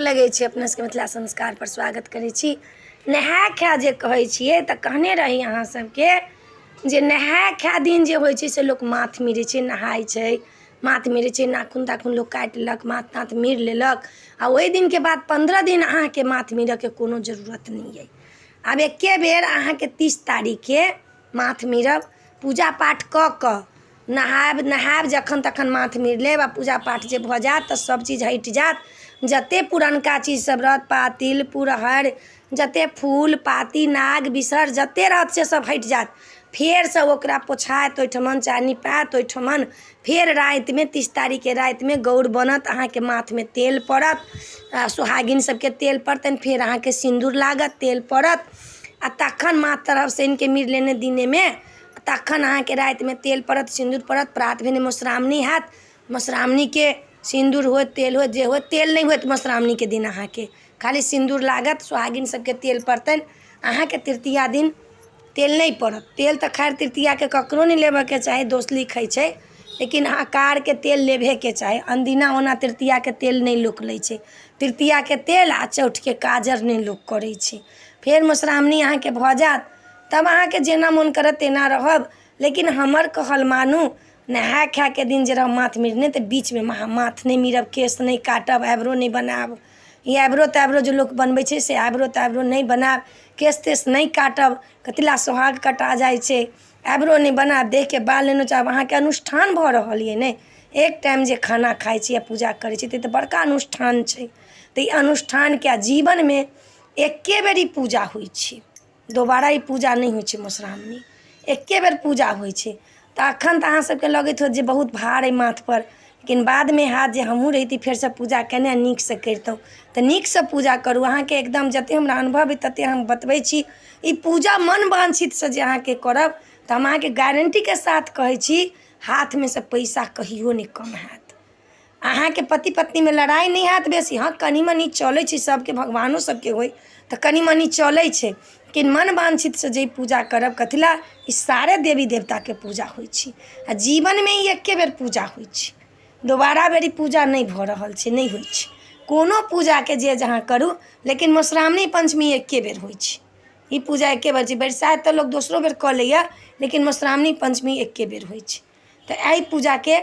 गोर लगै छी अपना सबके मिथिला संस्कार पर स्वागत करै छी। नहाय खाय जे कहै छियै तऽ कहने रही अहाँ सबके जे नहाय खाय दिन जे होइ छै से लोक माथ मिरै छै, नहाय छै, माथ मिरै छै, नाखून ताखून लोक काटि लेलक, माथ ताथ मिर लेलक आ ओहि दिनके बाद 15 दिन अहाँके माथ मिरऽके कोनो जरूरत नहीं है। आब एके बेर अहाँके 30 तारीखके माथ मिरब, पूजा पाठ कऽ कऽ नहायब जखन तखन माथ मिर लेब आ पूजा पाठ जे भऽ जायत तऽ सब चीज हटि जायत। जते पुरनका चीज सब रहत, पातिल पुरहर, जते फूल पाती नाग बिसर जते रहत से सब हटि जायत। फेरसँ ओकरा पोछायत ओहिठमन चाहे निपायत ओहिठमन। फेर रातिमे 30 तारीखके रातिमे गौर बनत, अहाँके माथमे तेल पड़त, सुहागिन सबके तेल पड़तनि, फेर अहाँके सिन्दूर लागत, तेल पड़त आ तखन माथ तरफ शनिके मिर लेने दिनेमे तखन अहाँके रातिमे तेल पड़त, सिन्दूर पड़त। प्रात भेने मधुश्रावणी हैत, मधुश्रावणीके सिन्दूर होइत तेल होइत जे होइत, तेल नहीं होइत मधुश्रावणीके दिन अहाँके खाली सिन्दूर लागत, सुहागिन सबके तेल पड़तनि। अहाँके तृतीया दिन तेल नहीं पड़त। तेल तऽ खैर तृतीयाके ककरो नहीं लेबऽके चाही, दोष लिखै छै, लेकिन अकारके तेल लेबहेके चाही। अनदिना ओना तृतीयाके तेल नहीं लोक लै छै, तृतीयाके तेल आ चौठके काजर नहीं लोक करै छै। फेर मधुश्रावणी अहाँके भऽ जायत तब अहाँके जेना मोन करत तेना रहब, लेकिन हमर कहल मानू। नहाय खायके दिन जे रहब माथ मिरने तऽ बीचमे माथ नहीं मिरब, केश नहीं काटब, आइब्रो नहीं बनायब। ई आइब्रो ताइब्रो जे लोक बनबै छै से आइब्रो ताइब्रो नहीं बनायब, केश तेश नहीं काटब, कथिला सोहाग कटा जाइ छै, आइब्रो नहीं बनायब, देहके बाल नहीं नोचब। अहाँके अनुष्ठान भऽ रहल यऽ ने, एक टाइम जे खाना खाइ छी या पूजा करै छी तऽ बड़का अनुष्ठान छै। तऽ ई अनुष्ठानके जीवनमे एके बेर ई पूजा होइ छै, दोबारा ई पूजा नहीं होइ छै। मधुश्रावणी एके बेर पूजा होइ छै। तऽ एखन तऽ अहाँ सबके लगैत होत जे बहुत भार अइ माथपर, लेकिन बादमे हैत जे हमहूँ रहिती फेरसँ पूजा केने नीकसँ करितहुँ। तऽ नीकसँ पूजा करू। अहाँके एकदम जतेक हमरा अनुभव अइ ततेक हम बतबै छी। ई पूजा मन वांछितसँ जे अहाँके करब तऽ हम अहाँके गारंटीके साथ कहै छी हाथमे से पैसा कहियो नहीं कम हैत। अहाँके पति पत्नीमे लड़ाइ नहीं हैत बेसी, हाँ कनि मनि चलै छै, सबके भगवानो सबके होइ तऽ कनि मनि चलै छै, लेकिन मन वांछितसँ जे पूजा करब कथिला ई सारे देवी देवताके पूजा होइ छै आ जीवनमे ई एके बेर पूजा होइ छै, दोबारा बेर ई पूजा नहीं भऽ रहल छै, नहीं होइ छै। कोनो पूजाके जे जहाँ करू, लेकिन मधुश्रावणी पंचमी एके बेर होइ छै। ई पूजा एके बेर छै, बरसाइत तऽ लोक दोसरो बेर कऽ लैए, लेकिन मधुश्रावणी पंचमी एके बेर होइ छै। तऽ एहि पूजाके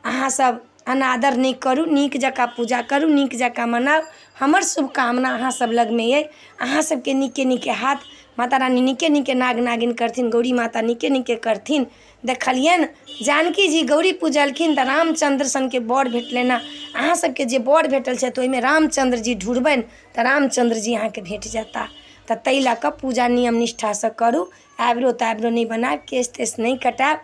अहाँ सब अनादर नहीं करू, नीक जकाँ पूजा करू, नीक जकाँ मनाउ। हमर शुभकामना अहाँ सब लगमे अइ, अहाँ सबके नीके नीके हाथ, माता रानी नीके नीके नाग नागिन करथिन, गौरी माता नीके नीके करथिन। देखलियनि जानकी जी गौरी पूजलखिन तऽ रामचंद्र सनके बर भेटलनि। अहाँ सबके जे बर भेटल छै तऽ ओहिमे रामचंद्र जी ढूँढबनि तऽ रामचंद्र जी अहाँके भेट जेता। तऽ ताहि लऽ कऽ पूजा नियम निष्ठासँ करू, आइब्रो ताइब्रो नहीं बनायब, केश तेश नहीं कटायब,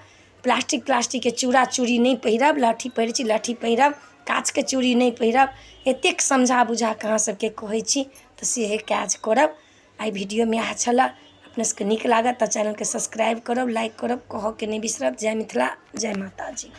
प्लास्टिकके चूड़ा चूड़ी नहीं पहिरब, लहठी पहिरै छी लहठी पहिरब, काँचके चूड़ी नहीं पहिरब। एतेक समझा बुझा कऽ अहाँ सबके कहै छी तऽ सेहे काज करब। आइ वीडियोमे इएह छलै। अपने सबके नीक लागत तऽ चैनलके सब्सक्राइब करब, लाइक करब, कहऽके नहीं बिसरब। जय मिथिला, जय माता जी।